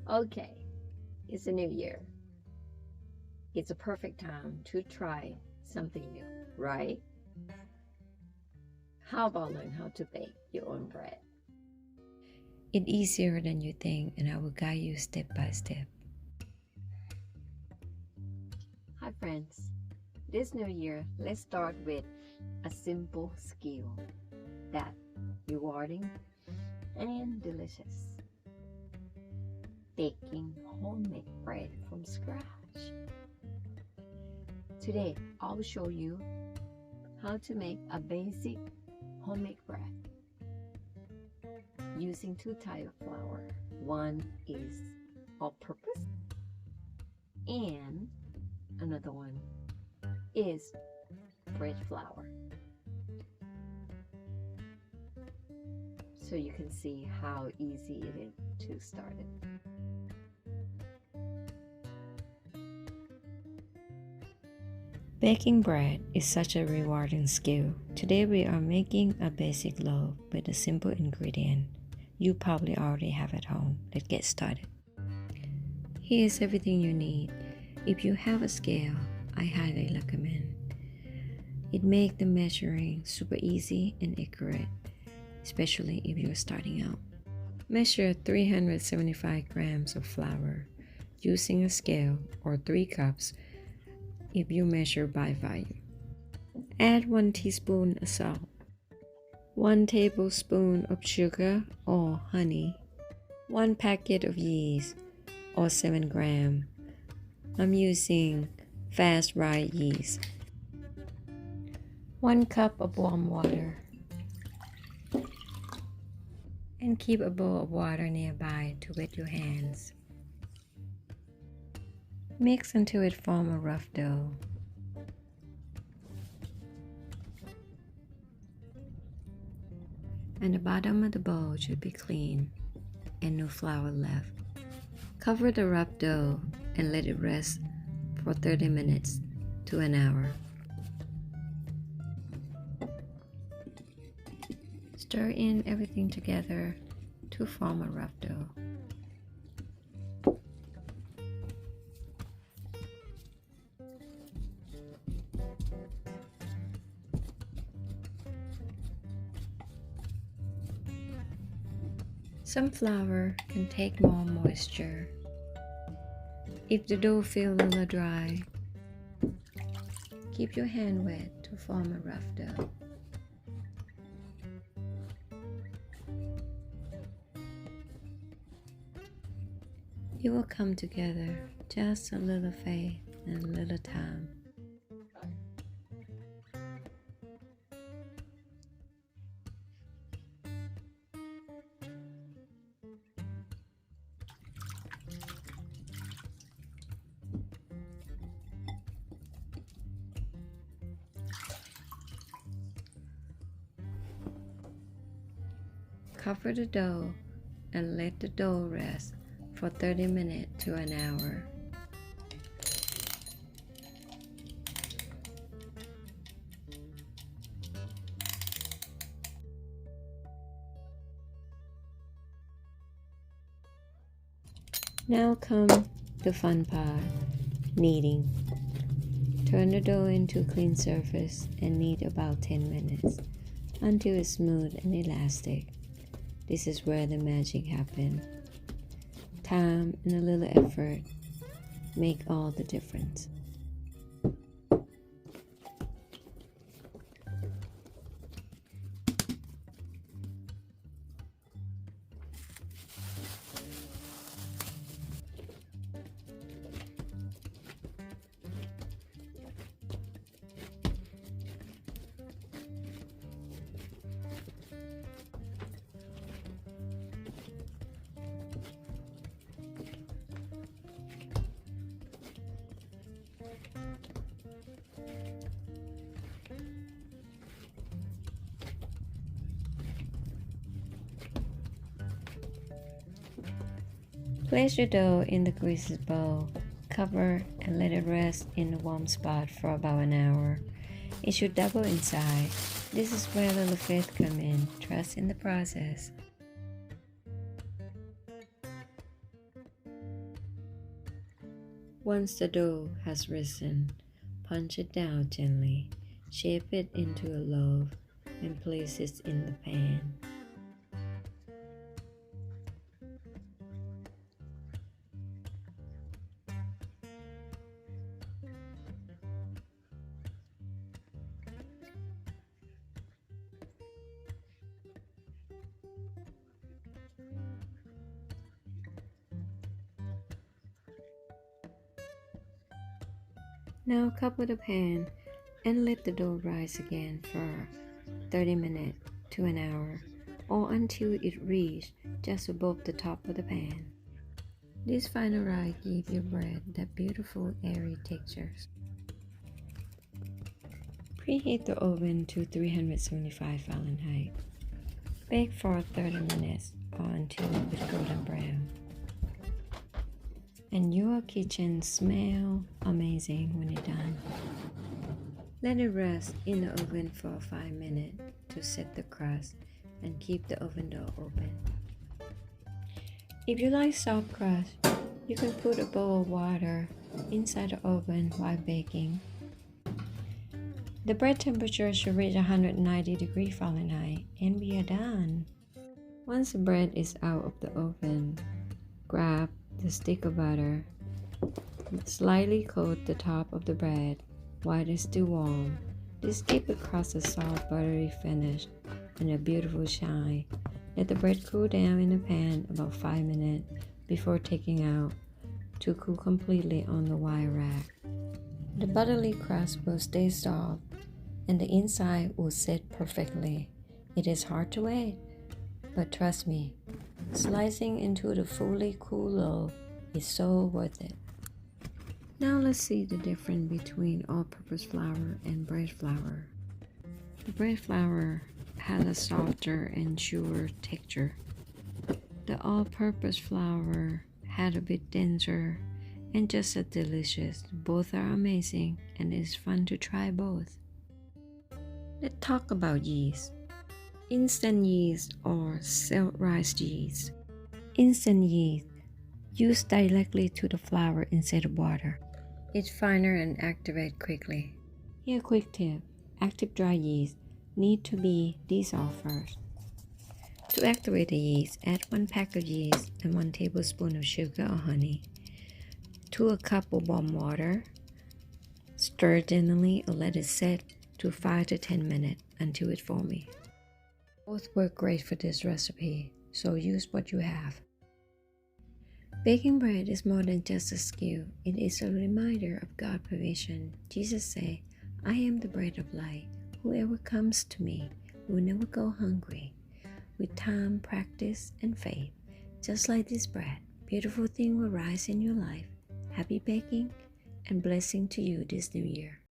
Okay, it's a new year. It's a perfect time to try something new, right? How about learn how to bake your own bread? It's easier than you think, and I will guide you step by step. Hi, friends. This new year, let's start with a simple skill that rewarding and delicious. Baking homemade bread from scratch. Today, I'll show you how to make a basic homemade bread using two types of flour. One is all-purpose and another one is bread flour. So you can see how easy it is to start it. Baking bread is such a rewarding skill. Today we are making a basic loaf with a simple ingredient you probably already have at home. Let's get started. Here's everything you need. If you have a scale, I highly recommend. It makes the measuring super easy and accurate, especially if you're starting out. Measure 375 grams of flour using a scale or 3 cups if you measure by volume. Add 1 teaspoon of salt, 1 tablespoon of sugar or honey, 1 packet of yeast or 7 gram. I'm using fast dry yeast. 1 cup of warm water. And keep a bowl of water nearby to wet your hands. Mix until it forms a rough dough. And the bottom of the bowl should be clean and no flour left. Cover the rough dough and let it rest for 30 minutes to an hour. Stir in everything together to form a rough dough. Some flour can take more moisture. If the dough feels a little dry, keep your hand wet to form a rough dough. It will come together, just a little faith and a little time. Cover the dough and let the dough rest for 30 minutes to an hour. Now come the fun part, kneading. Turn the dough into a clean surface and knead about 10 minutes until it's smooth and elastic. This is where the magic happens. Time and a little effort make all the difference. Place your dough in the greasy bowl, cover and let it rest in the warm spot for about an hour. It should double in size. This is where little faith come in. Trust in the process. Once the dough has risen, punch it down gently, shape it into a loaf, and place it in the pan. Now cover the pan and let the dough rise again for 30 minutes to an hour, or until it reaches just above the top of the pan. This final rise gives your bread that beautiful airy texture. Preheat the oven to 375 Fahrenheit. Bake for 30 minutes or until it's golden brown. And your kitchen smells amazing when it's done. Let it rest in the oven for 5 minutes to set the crust and keep the oven door open. If you like soft crust, you can put a bowl of water inside the oven while baking. The bread temperature should reach 190 degrees Fahrenheit and we are done. Once the bread is out of the oven, grab the stick of butter, slightly coat the top of the bread while it's still warm. Just dip across a soft buttery finish and a beautiful shine. Let the bread cool down in the pan about 5 minutes before taking out to cool completely on the wire rack. The buttery crust will stay soft and the inside will set perfectly. It is hard to eat, but trust me, slicing into the fully cool loaf is so worth it. Now let's see the difference between all-purpose flour and bread flour. The bread flour has a softer and chewer texture. The all-purpose flour had a bit denser and just as delicious. Both are amazing and it's fun to try both. Let's talk about yeast. Instant yeast or self-raised yeast. Instant yeast used directly to the flour instead of water. It's finer and activates quickly. Here a quick tip. Active dry yeast need to be dissolved first. To activate the yeast, add 1 pack of yeast and 1 tablespoon of sugar or honey to a cup of warm water. Stir gently or let it set to 5 to 10 minutes until it's foamy. Both work great for this recipe, so use what you have. Baking bread is more than just a skill. It is a reminder of God's provision. Jesus said, "I am the bread of life. Whoever comes to me will never go hungry." With time, practice, and faith, just like this bread, beautiful things will rise in your life. Happy baking and blessing to you this new year.